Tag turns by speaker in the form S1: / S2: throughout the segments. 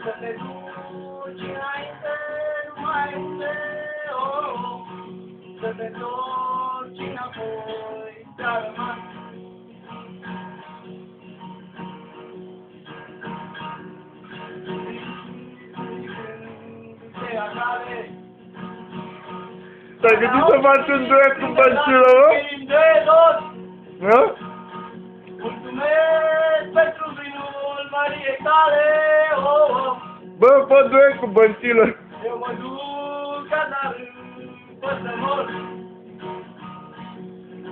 S1: Să te duci înainte, nu mai unde, oh, să te întorci înapoi, ți-a rămas.
S2: Te-ai gândit să faci un duet cu Băncilă, mă? Nu?
S1: Mulțumesc pentru vinul Mariei tale, oh, oh.
S2: Bă, fă duet cu Băncilă.
S1: Eu mă duc ca dar după să mor.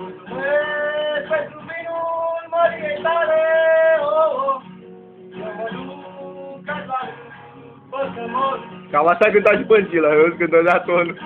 S1: Mulțumesc pentru vinul Mariei tale, oh, oh. Eu mă duc ca dar după să mor.
S2: Cam așa cânta și Băncilă, eu când dădea tonul.